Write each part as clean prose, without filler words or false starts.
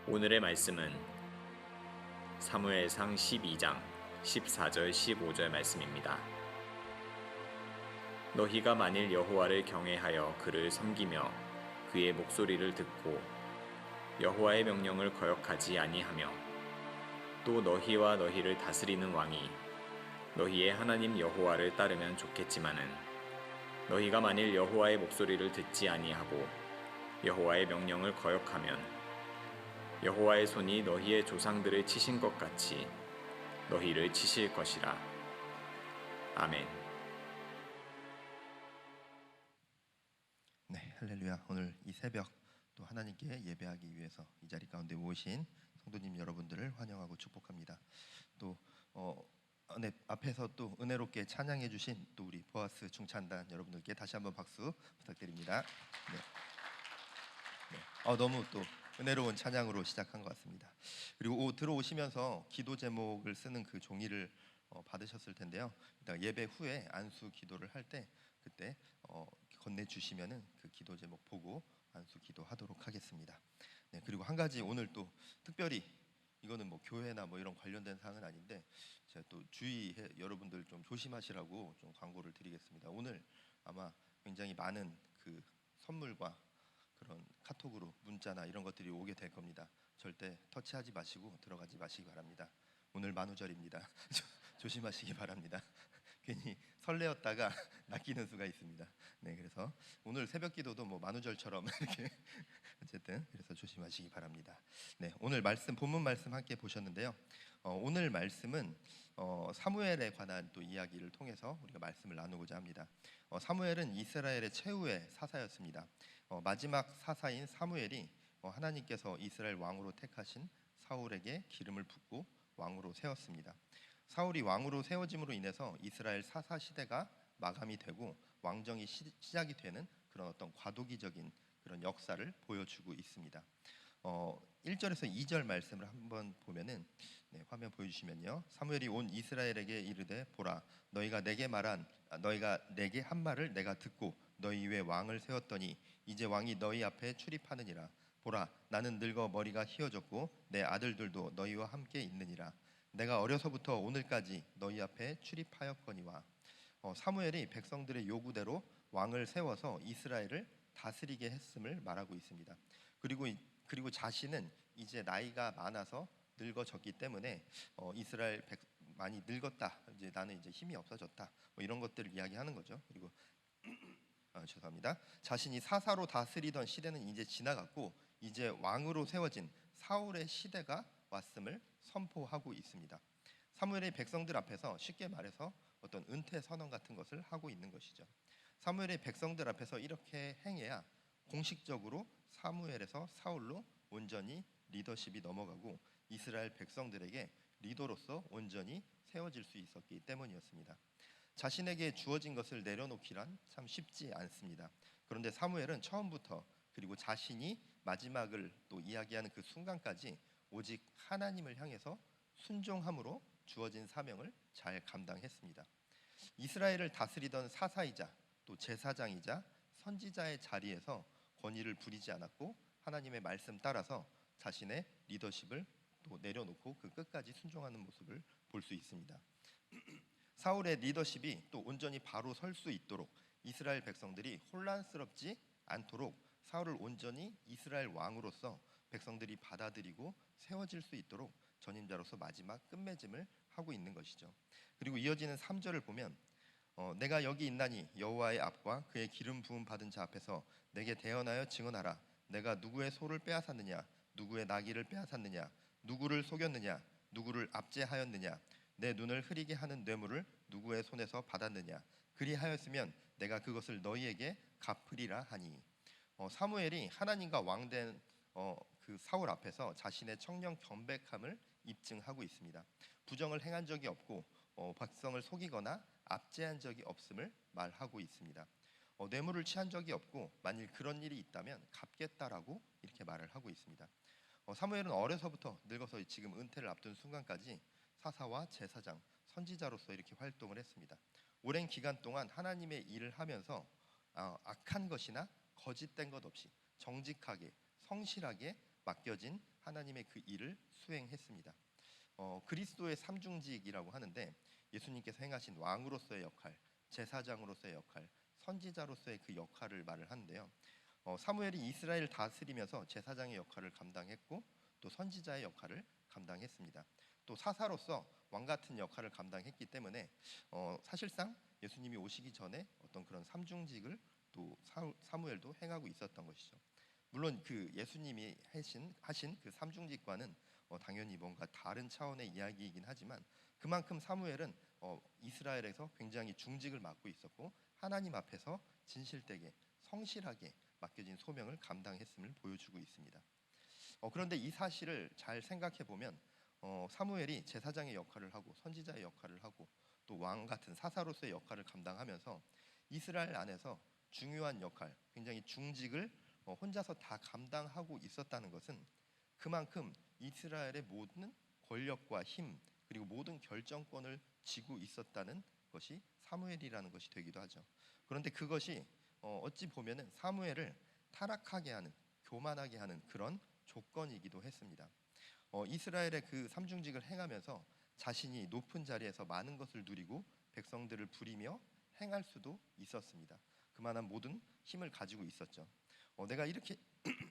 오늘의 말씀은 사무엘상 12장 14절 15절 말씀입니다. 너희가 만일 여호와를 경외하여 그를 섬기며 그의 목소리를 듣고 여호와의 명령을 거역하지 아니하며 또 너희와 너희를 다스리는 왕이 너희의 하나님 여호와를 따르면 좋겠지만은 너희가 만일 여호와의 목소리를 듣지 아니하고 여호와의 명령을 거역하면 여호와의 손이 너희의 조상들을 치신 것 같이 너희를 치실 것이라. 아멘. 네, 할렐루야. 오늘 이 새벽 또 하나님께 예배하기 위해서 이 자리 가운데 모신 성도님 여러분들을 환영하고 축복합니다. 또 앞에서 또 은혜롭게 찬양해 주신 또 우리 보아스 중찬단 여러분들께 다시 한번 박수 부탁드립니다. 너무 또 은혜로운 찬양으로 시작한 것 같습니다. 그리고 들어오시면서 기도 제목을 쓰는 그 종이를 받으셨을 텐데요. 예배 후에 안수 기도를 할 때 그때 건네주시면은 그 기도 제목 보고 안수 기도하도록 하겠습니다. 네, 그리고 한 가지 오늘 또 특별히 이거는 뭐 교회나 뭐 이런 관련된 사항은 아닌데 제가 또 주의해 여러분들 좀 조심하시라고 좀 광고를 드리겠습니다. 오늘 아마 굉장히 많은 그 선물과 그런 카톡으로 문자나 이런 것들이 오게 될 겁니다. 절대 터치하지 마시고 들어가지 마시기 바랍니다. 오늘 만우절입니다. 조심하시기 바랍니다. 괜히 설레었다가 낚이는 수가 있습니다. 네, 그래서 오늘 새벽기도도 뭐 만우절처럼 이렇게 어쨌든 그래서 조심하시기 바랍니다. 네, 오늘 말씀 본문 말씀 함께 보셨는데요. 오늘 말씀은 사무엘에 관한 또 이야기를 통해서 우리가 말씀을 나누고자 합니다. 사무엘은 이스라엘의 최후의 사사였습니다. 마지막 사사인 사무엘이 하나님께서 이스라엘 왕으로 택하신 사울에게 기름을 붓고 왕으로 세웠습니다. 사울이 왕으로 세워짐으로 인해서 이스라엘 사사 시대가 마감이 되고 왕정이 시작이 되는 그런 어떤 과도기적인 그런 역사를 보여주고 있습니다. 1절에서 2절 말씀을 한번 보면은 화면 보여주시면요. 사무엘이 온 이스라엘에게 이르되 보라 너희가 내게 한 말을 내가 듣고 너희 위에 왕을 세웠더니 이제 왕이 너희 앞에 출입하느니라. 보라 나는 늙어 머리가 희어졌고 내 아들들도 너희와 함께 있느니라. 내가 어려서부터 오늘까지 너희 앞에 출입하였거니와. 사무엘이 백성들의 요구대로 왕을 세워서 이스라엘을 다스리게 했음을 말하고 있습니다. 그리고 자신은 이제 나이가 많아서 늙어졌기 때문에 이스라엘 많이 늙었다. 이제 나는 이제 힘이 없어졌다. 뭐 이런 것들을 이야기하는 거죠. 그리고 죄송합니다. 자신이 사사로 다스리던 시대는 이제 지나갔고 이제 왕으로 세워진 사울의 시대가 왔음을 선포하고 있습니다. 사무엘의 백성들 앞에서 쉽게 말해서 어떤 은퇴 선언 같은 것을 하고 있는 것이죠. 사무엘의 백성들 앞에서 이렇게 행해야 공식적으로 사무엘에서 사울로 온전히 리더십이 넘어가고 이스라엘 백성들에게 리더로서 온전히 세워질 수 있었기 때문이었습니다. 자신에게 주어진 것을 내려놓기란 참 쉽지 않습니다. 그런데 사무엘은 처음부터 그리고 자신이 마지막을 또 이야기하는 그 순간까지 오직 하나님을 향해서 순종함으로 주어진 사명을 잘 감당했습니다. 이스라엘을 다스리던 사사이자 또 제사장이자 선지자의 자리에서 권위를 부리지 않았고 하나님의 말씀 따라서 자신의 리더십을 또 내려놓고 그 끝까지 순종하는 모습을 볼 수 있습니다. 사울의 리더십이 또 온전히 바로 설 수 있도록 이스라엘 백성들이 혼란스럽지 않도록 사울을 온전히 이스라엘 왕으로서 백성들이 받아들이고 세워질 수 있도록 전임자로서 마지막 끝맺음을 하고 있는 것이죠. 그리고 이어지는 3절을 보면 내가 여기 있나니 여호와의 앞과 그의 기름 부음 받은 자 앞에서 내게 대언하여 증언하라. 내가 누구의 소를 빼앗았느냐 누구의 나귀를 빼앗았느냐 누구를 속였느냐 누구를 압제하였느냐 내 눈을 흐리게 하는 뇌물을 누구의 손에서 받았느냐 그리하였으면 내가 그것을 너희에게 갚으리라 하니. 사무엘이 하나님과 왕된 그 사울 앞에서 자신의 청렴 겸백함을 입증하고 있습니다. 부정을 행한 적이 없고 백성을 속이거나 압제한 적이 없음을 말하고 있습니다. 뇌물을 취한 적이 없고 만일 그런 일이 있다면 갚겠다라고 이렇게 말을 하고 있습니다. 사무엘은 어려서부터 늙어서 지금 은퇴를 앞둔 순간까지 사사와 제사장, 선지자로서 이렇게 활동을 했습니다. 오랜 기간 동안 하나님의 일을 하면서 악한 것이나 거짓된 것 없이 정직하게 성실하게 맡겨진 하나님의 그 일을 수행했습니다. 그리스도의 삼중직이라고 하는데 예수님께서 행하신 왕으로서의 역할, 제사장으로서의 역할, 선지자로서의 그 역할을 말을 하는데요. 사무엘이 이스라엘을 다스리면서 제사장의 역할을 감당했고 또 선지자의 역할을 감당했습니다. 또 사사로서 왕 같은 역할을 감당했기 때문에 사실상 예수님이 오시기 전에 어떤 그런 삼중직을 또 사무엘도 행하고 있었던 것이죠. 물론 그 예수님이 하신 그 삼중직과는 당연히 뭔가 다른 차원의 이야기이긴 하지만 그만큼 사무엘은 이스라엘에서 굉장히 중직을 맡고 있었고 하나님 앞에서 진실되게 성실하게 맡겨진 소명을 감당했음을 보여주고 있습니다. 그런데 이 사실을 잘 생각해 보면 사무엘이 제사장의 역할을 하고 선지자의 역할을 하고 또 왕 같은 사사로서의 역할을 감당하면서 이스라엘 안에서 중요한 역할, 굉장히 중직을 혼자서 다 감당하고 있었다는 것은 그만큼 이스라엘의 모든 권력과 힘 그리고 모든 결정권을 쥐고 있었다는 것이 사무엘이라는 것이 되기도 하죠. 그런데 그것이 어찌 보면은 사무엘을 타락하게 하는, 교만하게 하는 그런 조건이기도 했습니다. 이스라엘의 그 삼중직을 행하면서 자신이 높은 자리에서 많은 것을 누리고 백성들을 부리며 행할 수도 있었습니다. 그만한 모든 힘을 가지고 있었죠. 내가 이렇게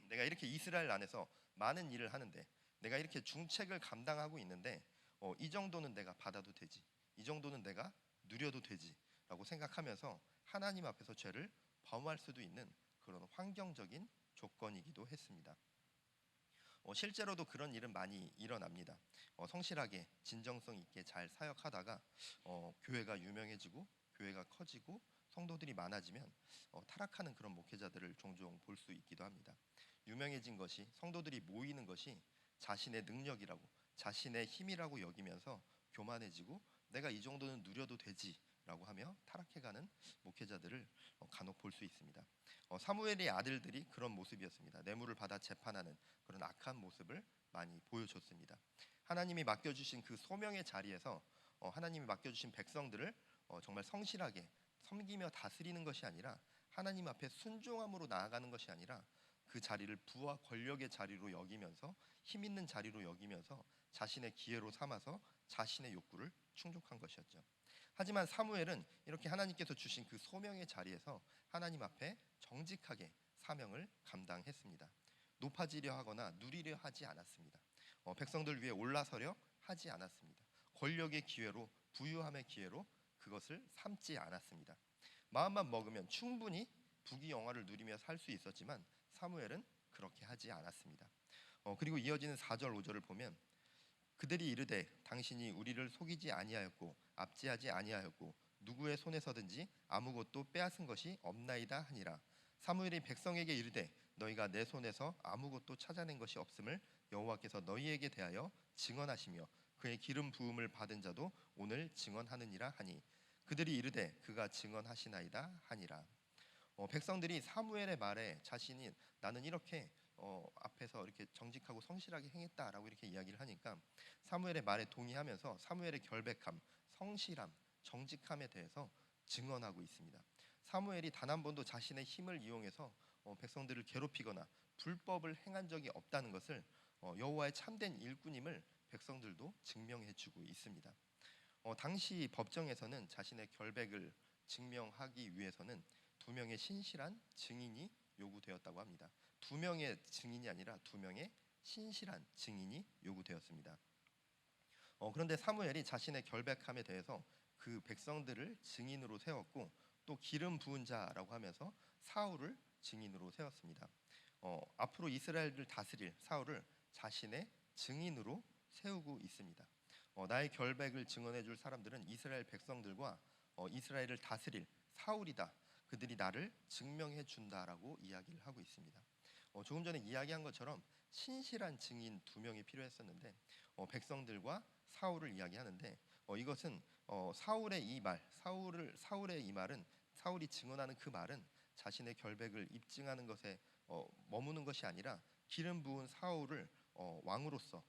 내가 이렇게 이스라엘 안에서 많은 일을 하는데 내가 이렇게 중책을 감당하고 있는데 이 정도는 내가 받아도 되지, 이 정도는 내가 누려도 되지라고 생각하면서 하나님 앞에서 죄를 범할 수도 있는 그런 환경적인 조건이기도 했습니다. 실제로도 그런 일은 많이 일어납니다. 성실하게 진정성 있게 잘 사역하다가 교회가 유명해지고 교회가 커지고 성도들이 많아지면 타락하는 그런 목회자들을 종종 볼 수 있기도 합니다. 유명해진 것이, 성도들이 모이는 것이 자신의 능력이라고 자신의 힘이라고 여기면서 교만해지고 내가 이 정도는 누려도 되지라고 하며 타락해가는 목회자들을 간혹 볼 수 있습니다. 사무엘의 아들들이 그런 모습이었습니다. 뇌물을 받아 재판하는 그런 악한 모습을 많이 보여줬습니다. 하나님이 맡겨주신 그 소명의 자리에서 하나님이 맡겨주신 백성들을 정말 성실하게 섬기며 다스리는 것이 아니라 하나님 앞에 순종함으로 나아가는 것이 아니라 그 자리를 부와 권력의 자리로 여기면서 힘 있는 자리로 여기면서 자신의 기회로 삼아서 자신의 욕구를 충족한 것이었죠. 하지만 사무엘은 이렇게 하나님께서 주신 그 소명의 자리에서 하나님 앞에 정직하게 사명을 감당했습니다. 높아지려 하거나 누리려 하지 않았습니다. 백성들 위에 올라서려 하지 않았습니다. 권력의 기회로, 부유함의 기회로 그것을 삼지 않았습니다. 마음만 먹으면 충분히 부귀영화를 누리며 살 수 있었지만 사무엘은 그렇게 하지 않았습니다. 그리고 이어지는 4절 5절을 보면 그들이 이르되 당신이 우리를 속이지 아니하였고 압제하지 아니하였고 누구의 손에서든지 아무것도 빼앗은 것이 없나이다 하니라. 사무엘이 백성에게 이르되 너희가 내 손에서 아무것도 찾아낸 것이 없음을 여호와께서 너희에게 대하여 증언하시며 그의 기름 부음을 받은 자도 오늘 증언하느니라 하니 그들이 이르되 그가 증언하시나이다 하니라. 백성들이 사무엘의 말에 자신이 나는 이렇게 앞에서 이렇게 정직하고 성실하게 행했다라고 이렇게 이야기를 하니까 사무엘의 말에 동의하면서 사무엘의 결백함, 성실함, 정직함에 대해서 증언하고 있습니다. 사무엘이 단 한 번도 자신의 힘을 이용해서 백성들을 괴롭히거나 불법을 행한 적이 없다는 것을 여호와의 참된 일꾼임을 백성들도 증명해주고 있습니다. 당시 법정에서는 자신의 결백을 증명하기 위해서는 2명의 신실한 증인이 요구되었다고 합니다. 2명의 증인이 아니라 2명의 신실한 증인이 요구되었습니다. 그런데 사무엘이 자신의 결백함에 대해서 그 백성들을 증인으로 세웠고 또 기름 부은 자라고 하면서 사울을 증인으로 세웠습니다. 앞으로 이스라엘을 다스릴 사울을 자신의 증인으로 세우고 있습니다. 나의 결백을 증언해 줄 사람들은 이스라엘 백성들과 이스라엘을 다스릴 사울이다. 그들이 나를 증명해 준다라고 이야기를 하고 있습니다. 조금 전에 이야기한 것처럼 신실한 증인 2명이 필요했었는데 백성들과 사울을 이야기하는데 이것은 사울의 이 말, 사울의 이 말은 사울이 증언하는 그 말은 자신의 결백을 입증하는 것에 머무는 것이 아니라 기름 부은 사울을 왕으로서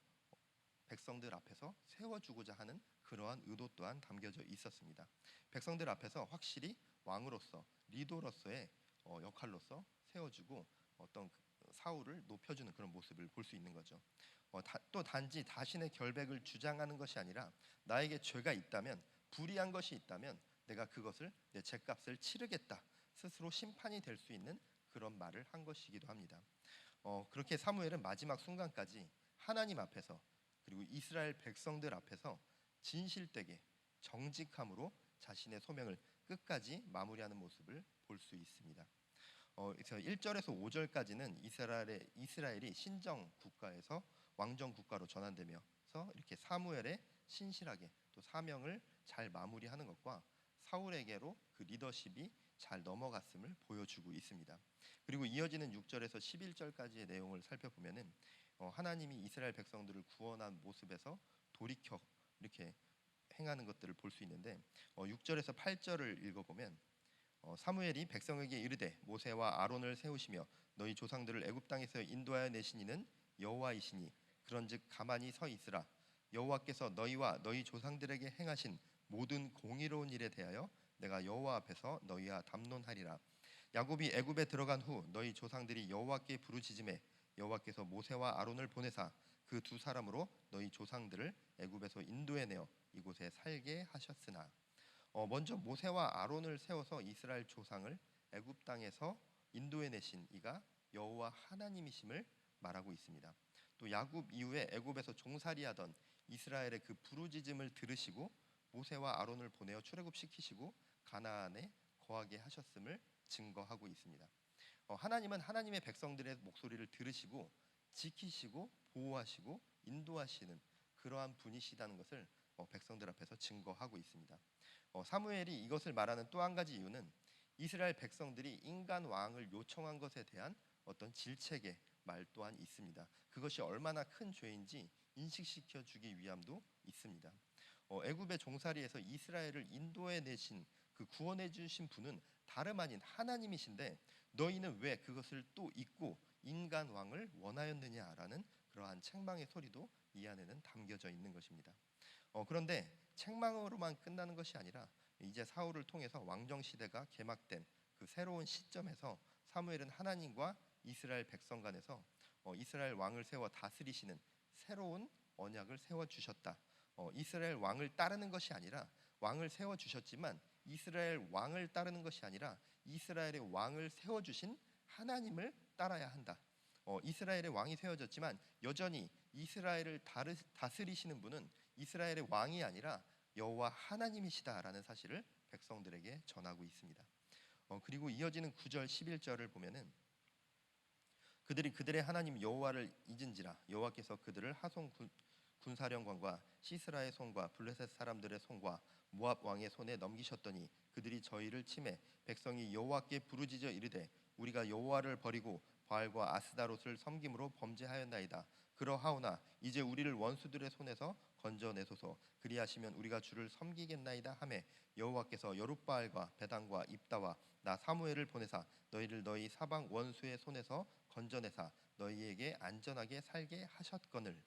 백성들 앞에서 세워주고자 하는 그러한 의도 또한 담겨져 있었습니다. 백성들 앞에서 확실히 왕으로서 리더로서의 역할로서 세워주고 어떤 사울을 높여주는 그런 모습을 볼 수 있는 거죠. 또 단지 자신의 결백을 주장하는 것이 아니라 나에게 죄가 있다면, 불의한 것이 있다면 내가 그것을 내 죄값을 치르겠다, 스스로 심판이 될 수 있는 그런 말을 한 것이기도 합니다. 그렇게 사무엘은 마지막 순간까지 하나님 앞에서 그리고 이스라엘 백성들 앞에서 진실되게 정직함으로 자신의 소명을 끝까지 마무리하는 모습을 볼 수 있습니다. 그래서 1절에서 5절까지는 이스라엘이 신정 국가에서 왕정 국가로 전환되면서 이렇게 사무엘의 신실하게 또 사명을 잘 마무리하는 것과 사울에게로 그 리더십이 잘 넘어갔음을 보여주고 있습니다. 그리고 이어지는 6절에서 11절까지의 내용을 살펴보면은 하나님이 이스라엘 백성들을 구원한 모습에서 돌이켜 이렇게 행하는 것들을 볼 수 있는데 6절에서 8절을 읽어보면 사무엘이 백성에게 이르되 모세와 아론을 세우시며 너희 조상들을 애굽 땅에서 인도하여 내신 이는 여호와이시니 그런즉 가만히 서 있으라. 여호와께서 너희와 너희 조상들에게 행하신 모든 공의로운 일에 대하여 내가 여호와 앞에서 너희와 담론하리라. 야곱이 애굽에 들어간 후 너희 조상들이 여호와께 부르짖음에 여호와께서 모세와 아론을 보내사 그 두 사람으로 너희 조상들을 애굽에서 인도해 내어 이곳에 살게 하셨으나. 먼저 모세와 아론을 세워서 이스라엘 조상을 애굽 땅에서 인도해 내신 이가 여호와 하나님이심을 말하고 있습니다. 또 야곱 이후에 애굽에서 종살이하던 이스라엘의 그 부르짖음을 들으시고 모세와 아론을 보내어 출애굽시키시고 가나안에 거하게 하셨음을 증거하고 있습니다. 하나님은 하나님의 백성들의 목소리를 들으시고 지키시고 보호하시고 인도하시는 그러한 분이시다는 것을 백성들 앞에서 증거하고 있습니다. 사무엘이 이것을 말하는 또 한 가지 이유는 이스라엘 백성들이 인간 왕을 요청한 것에 대한 어떤 질책의 말 또한 있습니다. 그것이 얼마나 큰 죄인지 인식시켜 주기 위함도 있습니다. 애굽의 종살이에서 이스라엘을 인도해 내신 그 구원해 주신 분은 다름 아닌 하나님이신데 너희는 왜 그것을 또 잊고 인간 왕을 원하였느냐라는 그러한 책망의 소리도 이 안에는 담겨져 있는 것입니다. 그런데 책망으로만 끝나는 것이 아니라 이제 사울을 통해서 왕정 시대가 개막된 그 새로운 시점에서 사무엘은 하나님과 이스라엘 백성 간에서 이스라엘 왕을 세워 다스리시는 새로운 언약을 세워 주셨다. 이스라엘 왕을 따르는 것이 아니라 왕을 세워 주셨지만 이스라엘 왕을 따르는 것이 아니라 이스라엘의 왕을 세워 주신 하나님을 따라야 한다. 이스라엘의 왕이 세워졌지만 여전히 이스라엘을 다스리시는 분은 이스라엘의 왕이 아니라 여호와 하나님이시다라는 사실을 백성들에게 전하고 있습니다. 그리고 이어지는 9절 11절을 보면은 그들이 그들의 하나님 여호와를 잊은지라 여호와께서 그들을 하손 군사령관과 시스라의 손과 블레셋 사람들의 손과 모압 왕의 손에 넘기셨더니 그들이 저희를 치매 백성이 여호와께 부르짖어 이르되 우리가 여호와를 버리고 바알과 아스다롯을 섬김으로 범죄하였나이다. 그러하오나 이제 우리를 원수들의 손에서 건져내소서. 그리하시면 우리가 주를 섬기겠나이다 하매 여호와께서 여룻바알과 베단과 입다와 나 사무엘을 보내사 너희를 너희 사방 원수의 손에서 건져내사 너희에게 안전하게 살게 하셨거늘.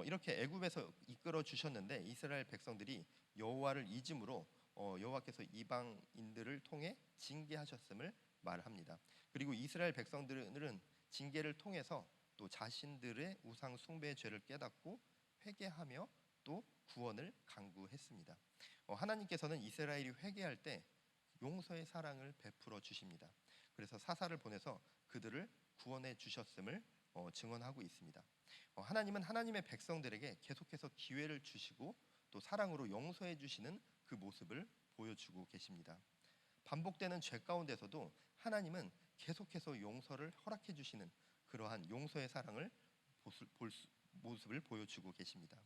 이렇게 애굽에서 이끌어 주셨는데 이스라엘 백성들이 여호와를 잊음으로 여호와께서 이방인들을 통해 징계하셨음을 말합니다. 그리고 이스라엘 백성들은 징계를 통해서 또 자신들의 우상 숭배의 죄를 깨닫고 회개하며 또 구원을 간구했습니다. 하나님께서는 이스라엘이 회개할 때 용서의 사랑을 베풀어 주십니다. 그래서 사사를 보내서 그들을 구원해 주셨음을 증언하고 있습니다. 하나님은 하나님의 백성들에게 계속해서 기회를 주시고 또 사랑으로 용서해 주시는 그 모습을 보여주고 계십니다. 반복되는 죄 가운데서도 하나님은 계속해서 용서를 허락해 주시는 그러한 용서의 사랑을 모습을 보여주고 계십니다.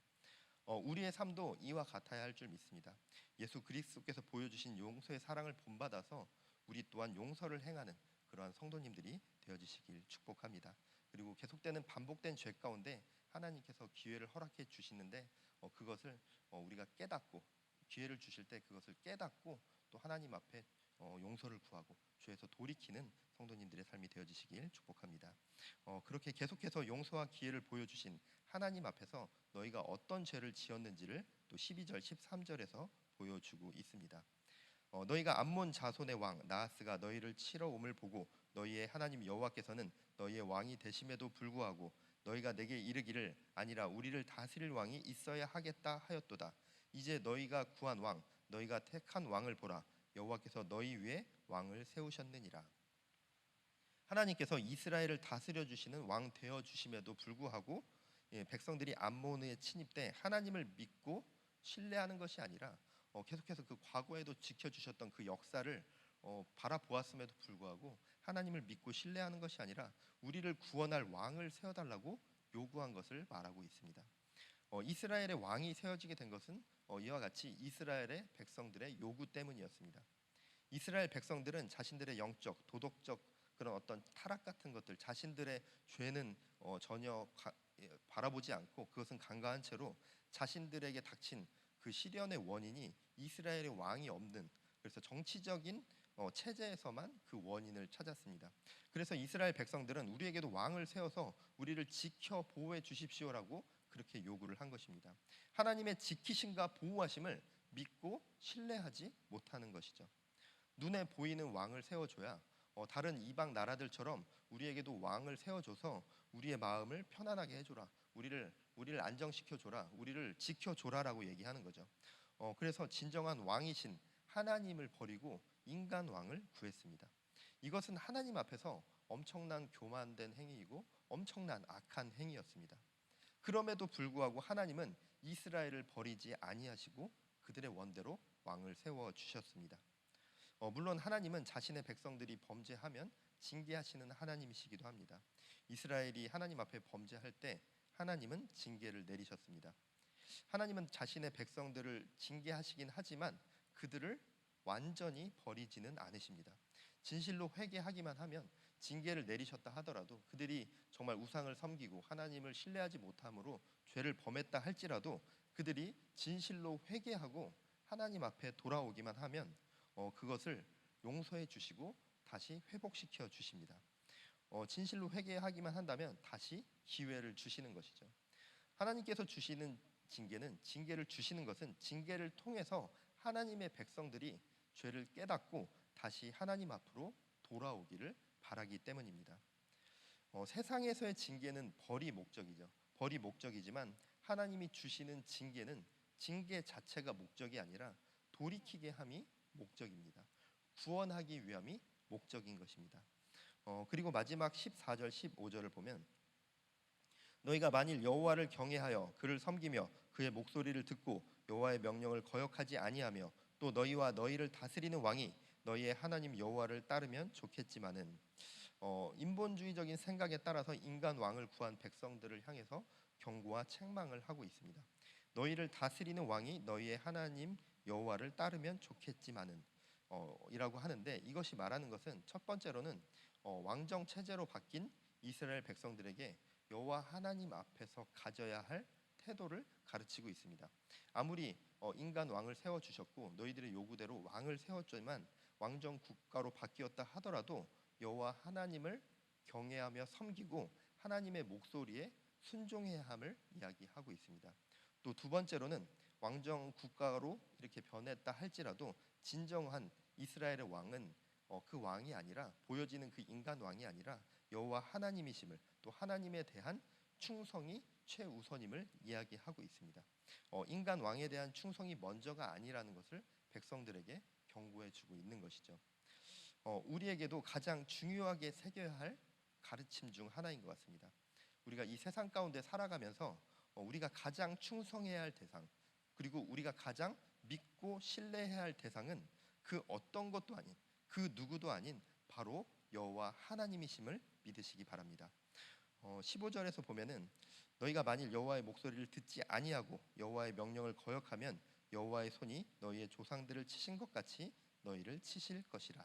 우리의 삶도 이와 같아야 할 줄 믿습니다. 예수 그리스도께서 보여주신 용서의 사랑을 본받아서 우리 또한 용서를 행하는 그러한 성도님들이 되어지시길 축복합니다. 그리고 계속되는 반복된 죄 가운데 하나님께서 기회를 허락해 주시는데 그것을 우리가 깨닫고 기회를 주실 때 그것을 깨닫고 또 하나님 앞에 용서를 구하고 죄에서 돌이키는 성도님들의 삶이 되어지시길 축복합니다. 그렇게 계속해서 용서와 기회를 보여주신 하나님 앞에서 너희가 어떤 죄를 지었는지를 또 12절 13절에서 보여주고 있습니다. 너희가 암몬 자손의 왕 나하스가 너희를 치러 옴을 보고 너희의 하나님 여호와께서는 너희의 왕이 되심에도 불구하고 너희가 내게 이르기를 아니라 우리를 다스릴 왕이 있어야 하겠다 하였도다. 이제 너희가 구한 왕 너희가 택한 왕을 보라. 여호와께서 너희 위에 왕을 세우셨느니라. 하나님께서 이스라엘을 다스려 주시는 왕 되어 주심에도 불구하고 백성들이 암몬의 침입 때 하나님을 믿고 신뢰하는 것이 아니라 계속해서 그 과거에도 지켜주셨던 그 역사를 바라보았음에도 불구하고 하나님을 믿고 신뢰하는 것이 아니라 우리를 구원할 왕을 세워달라고 요구한 것을 말하고 있습니다. 이스라엘의 왕이 세워지게 된 것은 이와 같이 이스라엘의 백성들의 요구 때문이었습니다. 이스라엘 백성들은 자신들의 영적, 도덕적 그런 어떤 타락 같은 것들, 자신들의 죄는 전혀 바라보지 않고 그것은 간과한 채로 자신들에게 닥친 그 시련의 원인이 이스라엘의 왕이 없는, 그래서 정치적인 체제에서만 그 원인을 찾았습니다. 그래서 이스라엘 백성들은 우리에게도 왕을 세워서 우리를 지켜 보호해 주십시오라고 그렇게 요구를 한 것입니다. 하나님의 지키심과 보호하심을 믿고 신뢰하지 못하는 것이죠. 눈에 보이는 왕을 세워줘야 다른 이방 나라들처럼 우리에게도 왕을 세워줘서 우리의 마음을 편안하게 해줘라, 우리를 안정시켜줘라, 우리를 지켜줘라라고 얘기하는 거죠. 그래서 진정한 왕이신 하나님을 버리고 인간 왕을 구했습니다. 이것은 하나님 앞에서 엄청난 교만된 행위이고 엄청난 악한 행위였습니다. 그럼에도 불구하고 하나님은 이스라엘을 버리지 아니하시고 그들의 원대로 왕을 세워 주셨습니다. 물론 하나님은 자신의 백성들이 범죄하면 징계하시는 하나님이시기도 합니다. 이스라엘이 하나님 앞에 범죄할 때 하나님은 징계를 내리셨습니다. 하나님은 자신의 백성들을 징계하시긴 하지만 그들을 완전히 버리지는 않으십니다. 진실로 회개하기만 하면 징계를 내리셨다 하더라도 그들이 정말 우상을 섬기고 하나님을 신뢰하지 못함으로 죄를 범했다 할지라도 그들이 진실로 회개하고 하나님 앞에 돌아오기만 하면 그것을 용서해 주시고 다시 회복시켜 주십니다. 진실로 회개하기만 한다면 다시 기회를 주시는 것이죠. 하나님께서 주시는 징계를 주시는 것은 징계를 통해서 하나님의 백성들이 죄를 깨닫고 다시 하나님 앞으로 돌아오기를 바라기 때문입니다. 세상에서의 징계는 벌이 목적이죠. 벌이 목적이지만 하나님이 주시는 징계는 징계 자체가 목적이 아니라 돌이키게 함이 목적입니다. 구원하기 위함이 목적인 것입니다. 그리고 마지막 14절 15절을 보면 너희가 만일 여호와를 경외하여 그를 섬기며 그의 목소리를 듣고 여호와의 명령을 거역하지 아니하며 또 너희와 너희를 다스리는 왕이 너희의 하나님 여호와를 따르면 좋겠지만은 인본주의적인 생각에 따라서 인간 왕을 구한 백성들을 향해서 경고와 책망을 하고 있습니다. 너희를 다스리는 왕이 너희의 하나님 여호와를 따르면 좋겠지만은 이라고 하는데, 이것이 말하는 것은 첫 번째로는 왕정 체제로 바뀐 이스라엘 백성들에게 여호와 하나님 앞에서 가져야 할 태도를 가르치고 있습니다. 아무리 인간 왕을 세워 주셨고 너희들의 요구대로 왕을 세웠지만 왕정 국가로 바뀌었다 하더라도 여호와 하나님을 경외하며 섬기고 하나님의 목소리에 순종해야 함을 이야기하고 있습니다. 또 두 번째로는 왕정 국가로 이렇게 변했다 할지라도 진정한 이스라엘의 왕은 그 왕이 아니라, 보여지는 그 인간 왕이 아니라 여호와 하나님이심을, 또 하나님에 대한 충성이 최우선임을 이야기하고 있습니다. 인간 왕에 대한 충성이 먼저가 아니라는 것을 백성들에게 경고해 주고 있는 것이죠. 우리에게도 가장 중요하게 새겨야 할 가르침 중 하나인 것 같습니다. 우리가 이 세상 가운데 살아가면서 우리가 가장 충성해야 할 대상, 그리고 우리가 가장 믿고 신뢰해야 할 대상은 그 어떤 것도 아닌, 그 누구도 아닌 바로 여호와 하나님이심을 믿으시기 바랍니다. 15절에서 보면은 너희가 만일 여호와의 목소리를 듣지 아니하고 여호와의 명령을 거역하면 여호와의 손이 너희의 조상들을 치신 것 같이 너희를 치실 것이라.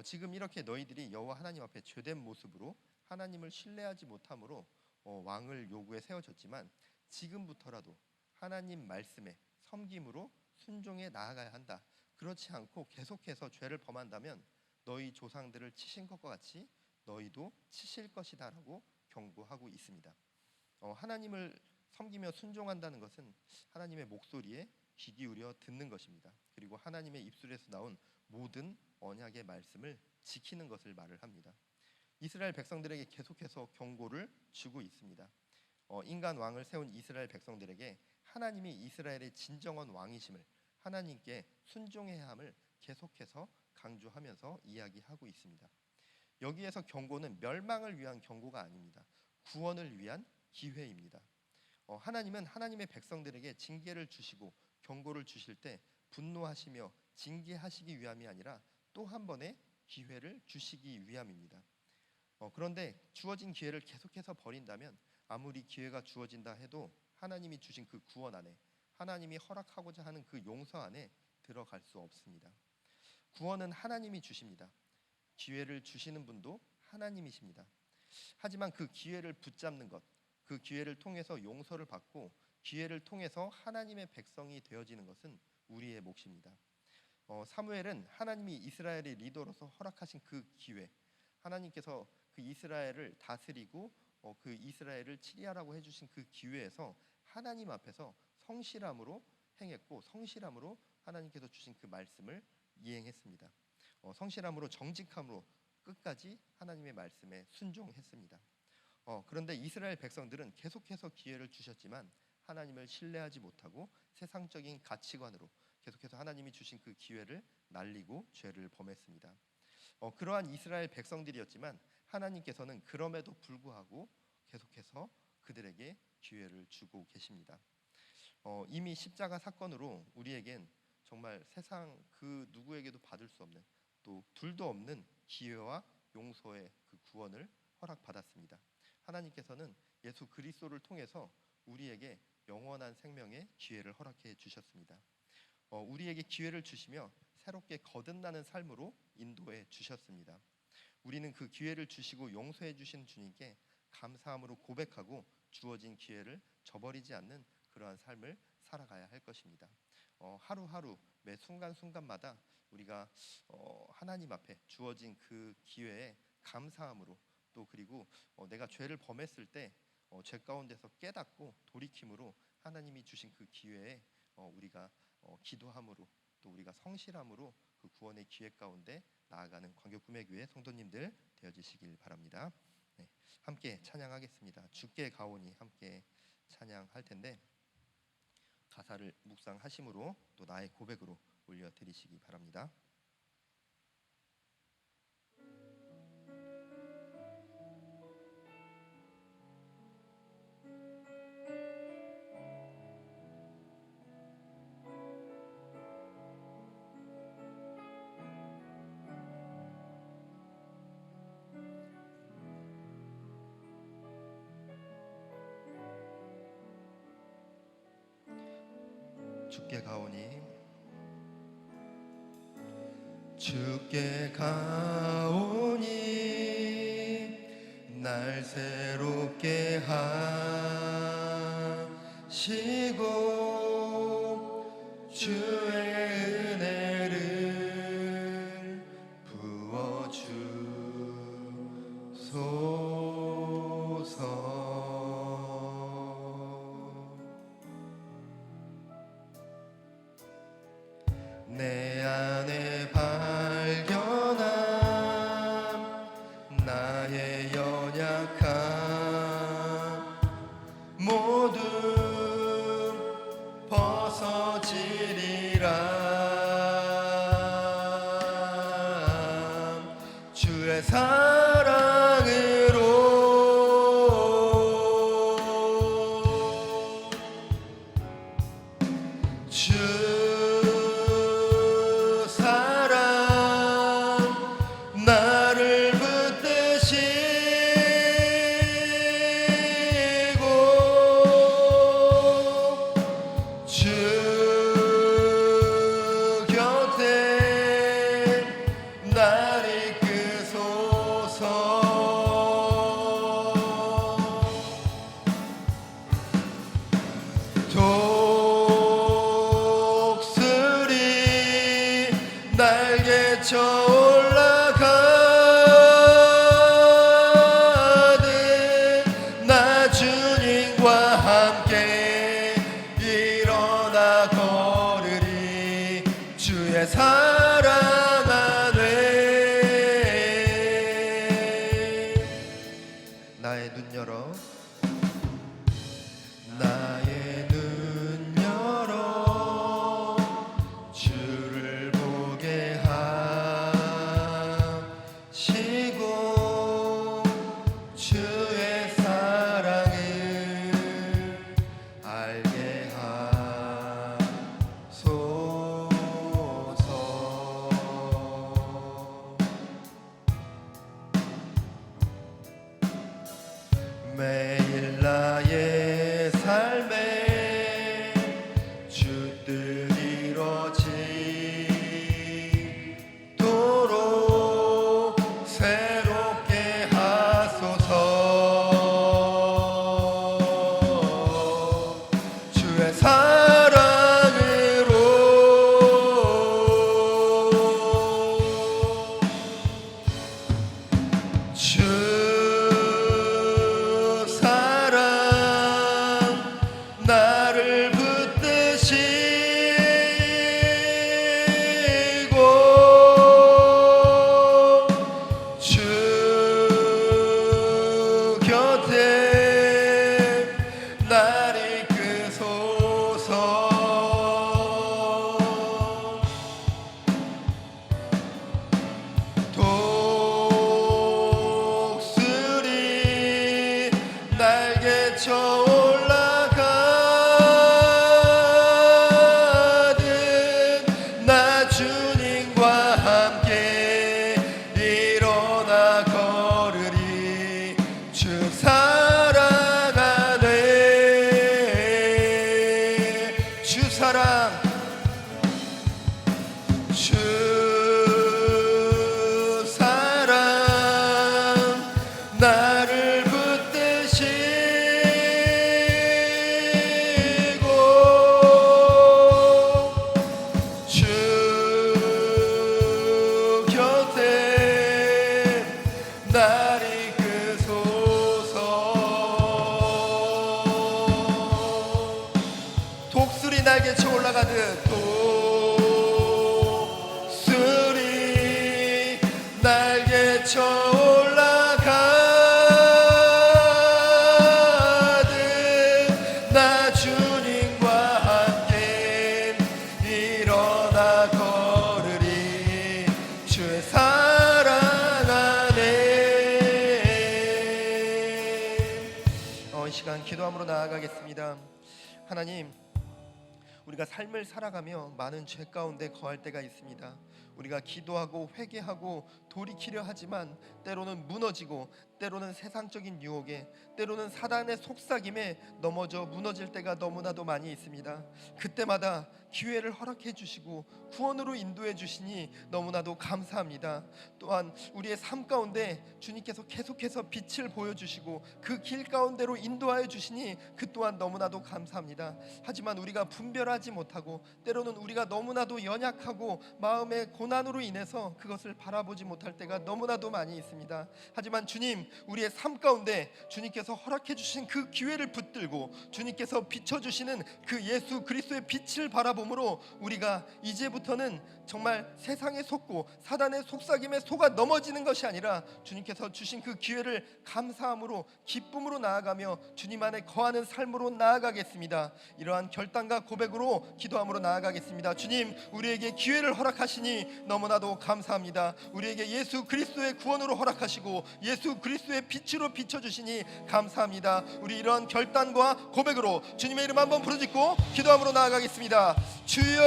지금 이렇게 너희들이 여호와 하나님 앞에 죄된 모습으로 하나님을 신뢰하지 못함으로 왕을 요구해 세워졌지만 지금부터라도 하나님 말씀에 섬김으로 순종해 나아가야 한다. 그렇지 않고 계속해서 죄를 범한다면 너희 조상들을 치신 것과 같이 너희도 치실 것이다라고 경고하고 있습니다. 하나님을 섬기며 순종한다는 것은 하나님의 목소리에 귀 기울여 듣는 것입니다. 그리고 하나님의 입술에서 나온 모든 언약의 말씀을 지키는 것을 말을 합니다. 이스라엘 백성들에게 계속해서 경고를 주고 있습니다. 인간 왕을 세운 이스라엘 백성들에게 하나님이 이스라엘의 진정한 왕이심을, 하나님께 순종해야 함을 계속해서 강조하면서 이야기하고 있습니다. 여기에서 경고는 멸망을 위한 경고가 아닙니다. 구원을 위한 기회입니다. 하나님은 하나님의 백성들에게 징계를 주시고 경고를 주실 때 분노하시며 징계하시기 위함이 아니라 또 한 번의 기회를 주시기 위함입니다. 그런데 주어진 기회를 계속해서 버린다면 아무리 기회가 주어진다 해도 하나님이 주신 그 구원 안에, 하나님이 허락하고자 하는 그 용서 안에 들어갈 수 없습니다. 구원은 하나님이 주십니다. 기회를 주시는 분도 하나님이십니다. 하지만 그 기회를 붙잡는 것, 그 기회를 통해서 용서를 받고 기회를 통해서 하나님의 백성이 되어지는 것은 우리의 몫입니다. 사무엘은 하나님이 이스라엘의 리더로서 허락하신 그 기회, 하나님께서 그 이스라엘을 다스리고 그 이스라엘을 치리하라고 해주신 그 기회에서 하나님 앞에서 성실함으로 행했고, 성실함으로 하나님께서 주신 그 말씀을 이행했습니다. 성실함으로, 정직함으로 끝까지 하나님의 말씀에 순종했습니다. 그런데 이스라엘 백성들은 계속해서 기회를 주셨지만 하나님을 신뢰하지 못하고 세상적인 가치관으로 계속해서 하나님이 주신 그 기회를 날리고 죄를 범했습니다. 그러한 이스라엘 백성들이었지만 하나님께서는 그럼에도 불구하고 계속해서 그들에게 기회를 주고 계십니다. 이미 십자가 사건으로 우리에겐 정말 세상 그 누구에게도 받을 수 없는, 또 둘도 없는 기회와 용서의 그 구원을 허락받았습니다. 하나님께서는 예수 그리스도를 통해서 우리에게 영원한 생명의 기회를 허락해 주셨습니다. 우리에게 기회를 주시며 새롭게 거듭나는 삶으로 인도해 주셨습니다. 우리는 그 기회를 주시고 용서해 주신 주님께 감사함으로 고백하고 주어진 기회를 저버리지 않는 그러한 삶을 살아가야 할 것입니다. 하루하루 매 순간순간마다 우리가 하나님 앞에 주어진 그 기회에 감사함으로, 또 그리고 내가 죄를 범했을 때 죄 가운데서 깨닫고 돌이킴으로 하나님이 주신 그 기회에 우리가 기도함으로, 또 우리가 성실함으로 그 구원의 기회 가운데 나아가는 광교구매교회 성도님들 되어지시길 바랍니다. 네, 함께 찬양하겠습니다. 주께 가오니 함께 찬양할 텐데 가사를 묵상하심으로 또 나의 고백으로 올려드리시기 바랍니다. 주께 가오니, 주께 가오니 날 새롭게 하시고 주의 은혜를 부어주소서. 내 안에 발견한 나의 연약함 모두 벗어지리라. 주의 사랑으로 주 나를 붙드시고 주 곁에 날 이끄소서. 독수리 날개쳐 주님과 함께 일어나 걸으리. 주의 사랑 안에 살게 하소서. 매일 나의 삶에 주 뜻 이루어지도록 새롭게 하소서. 주의 사랑으로 주 나를 붙드시고 주 곁에 날 이끄소서. 독수리 날개쳐 주님과 함께 일어나 걸으리. 주 사랑 안에 주 사랑 주 사랑 나를 붙드시고 주 날 이끄소서. 독수리 날개쳐 올라가듯 독수리 날개쳐 올라가듯 나 주님과 함께 일어나 걸으리. 주의 사랑 이 시간 기도함으로 나아가겠습니다. 하나님, 우리가 삶을 살아가며 많은 죄 가운데 거할 때가 있습니다. 우리가 기도하고 회개하고 돌이키려 하지만 때로는 무너지고 때로는 세상적인 유혹에 때로는 사단의 속삭임에 넘어져 무너질 때가 너무나도 많이 있습니다. 그때마다 기회를 허락해 주시고 구원으로 인도해 주시니 너무나도 감사합니다. 또한 우리의 삶 가운데 주님께서 계속해서 빛을 보여주시고 그 길 가운데로 인도하여 주시니 그 또한 너무나도 감사합니다. 하지만 우리가 분별하지 못하고 때로는 우리가 너무나도 연약하고 마음의 고난으로 인해서 그것을 바라보지 못할 때가 너무나도 많이 있습니다. 하지만 주님, 우리의 삶 가운데 주님께서 허락해 주신 그 기회를 붙들고 주님께서 비춰주시는 그 예수 그리스도의 빛을 바라봄으로 우리가 이제부터는 정말 세상에 속고 사단의 속삭임에 속아 넘어지는 것이 아니라 주님께서 주신 그 기회를 감사함으로 기쁨으로 나아가며 주님 안에 거하는 삶으로 나아가겠습니다. 이러한 결단과 고백으로 기도함으로 나아가겠습니다. 주님, 우리에게 기회를 허락하시니 너무나도 감사합니다. 우리에게 예수 그리스도의 구원으로 허락하시고 예수 그리스도의 빛으로 비춰주시니 감사합니다. 우리 이러한 결단과 고백으로 주님의 이름 한번 부르짖고 기도함으로 나아가겠습니다. 주여,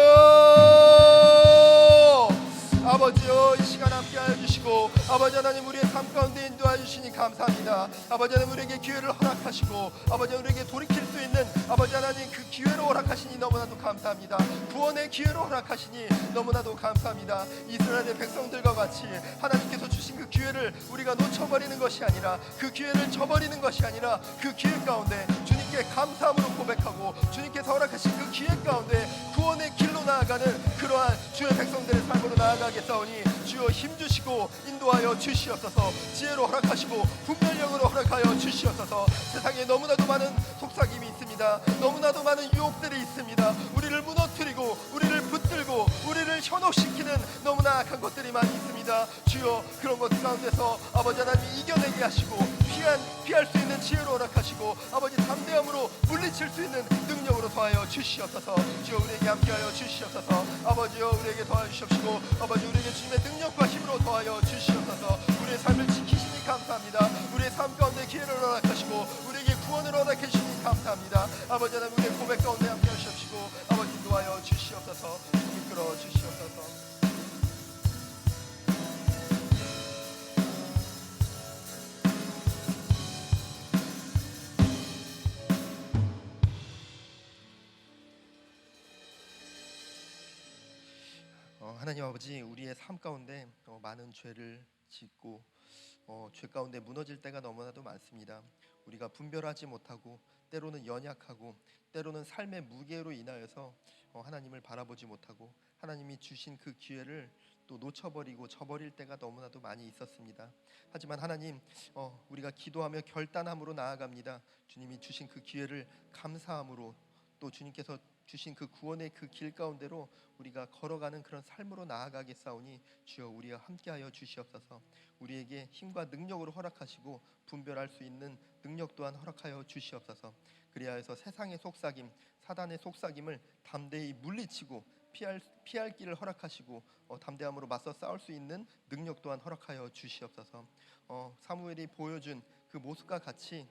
아버지여, 이 시간 함께하여 주시고 아버지 하나님, 우리의 삶 가운데 인도하여 주시니 감사합니다. 아버지 하나님, 우리에게 기회를 허락하시고 아버지 우리에게 돌이킬 수 있는 아버지 하나님 그 기회로 허락하시니 너무나도 감사합니다. 구원의 기회로 허락하시니 너무나도 감사합니다. 이스라엘의 백성들과 같이 하나님께서 주신 그 기회를 우리가 놓쳐버리는 것이 아니라 그 기회를 저버리는 것이 아니라 그 기회 가운데 주님께 감사함으로 고백하고 주님께서 허락하신 그 기회 가운데 구원의 길로 나아가는 그러한 주의 백성들의 삶으로 나아가겠사오니 주여 힘주시고 인도하여 주시옵소서. 지혜로 허락하시고 분별력으로 허락하여 주시옵소서. 세상에 너무나도 많은 속삭임이 있습니다. 너무나도 많은 유혹들이 있습니다. 우리를 무너뜨리고 우리를 붙들고 우리를 현혹시키는 너무나 악한 것들이 많이 있습니다. 주여, 그런 것 가운데서 아버지 하나님 이겨내게 하시고 피할 수 있는 지혜로 허락하시고 아버지 담대함으로 물리칠 수 있는 능력으로 더하여 주시옵소서. 주여, 우리에게 함께하여 주시옵소서. 아버지여, 우리에게 더하여 주시옵시고 아버지 우리에게 주님의 능력과 힘으로 더하여 주시옵소서. 우리의 삶을 지키시니 감사합니다. 우리의 삶 가운데 기회를 허락하시고 우리에게 구원을 허락해 주시니 감사합니다. 아버지 하나님 우리의 고백 가운데 함께 하시옵시고 아버지 인도하여 주시옵소서. 이끌어 주시옵소서. 하나님 아버지 우리의 삶 가운데 많은 죄를 짓고 죄 가운데 무너질 때가 너무나도 많습니다. 우리가 분별하지 못하고 때로는 연약하고 때로는 삶의 무게로 인하여서 하나님을 바라보지 못하고 하나님이 주신 그 기회를 또 놓쳐버리고 저버릴 때가 너무나도 많이 있었습니다. 하지만 하나님 우리가 기도하며 결단함으로 나아갑니다. 주님이 주신 그 기회를 감사함으로 또 주님께서 주신 그 구원의 그 길 가운데로 우리가 걸어가는 그런 삶으로 나아가겠사오니 주여 우리와 함께하여 주시옵소서. 우리에게 힘과 능력으로 허락하시고 분별할 수 있는 능력 또한 허락하여 주시옵소서. 그리하여서 세상의 속삭임, 사단의 속삭임을 담대히 물리치고 피할 길을 허락하시고 담대함으로 맞서 싸울 수 있는 능력 또한 허락하여 주시옵소서. 사무엘이 보여준 그 모습과 같이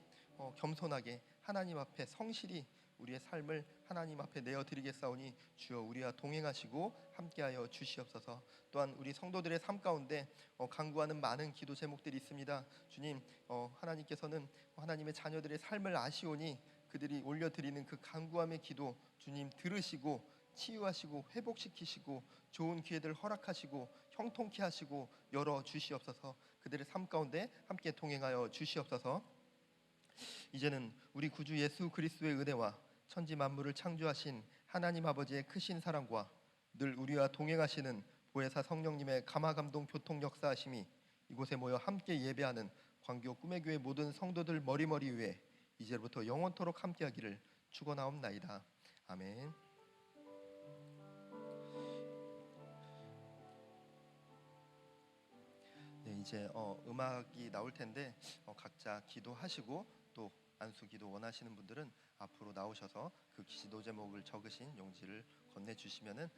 겸손하게 하나님 앞에 성실히 우리의 삶을 하나님 앞에 내어드리겠사오니 주여 우리와 동행하시고 함께하여 주시옵소서. 또한 우리 성도들의 삶 가운데 간구하는 많은 기도 제목들이 있습니다. 주님 하나님께서는 하나님의 자녀들의 삶을 아시오니 그들이 올려드리는 그 간구함의 기도 주님 들으시고 치유하시고 회복시키시고 좋은 기회들 허락하시고 형통케 하시고 열어주시옵소서. 그들의 삶 가운데 함께 동행하여 주시옵소서. 이제는 우리 구주 예수 그리스도의 은혜와 천지 만물을 창조하신 하나님 아버지의 크신 사랑과 늘 우리와 동행하시는 보혜사 성령님의 감화감동 교통 역사하심이 이곳에 모여 함께 예배하는 광교 꿈의 교회 모든 성도들 머리머리 위에 이제부터 영원토록 함께하기를 축원하옵나이다. 아멘. 네, 이제 음악이 나올 텐데 각자 기도하시고 또 안수 기도 원하시는 분들은 앞으로 나오셔서 그 기도 제목을 적으신 용지를 건네주시면은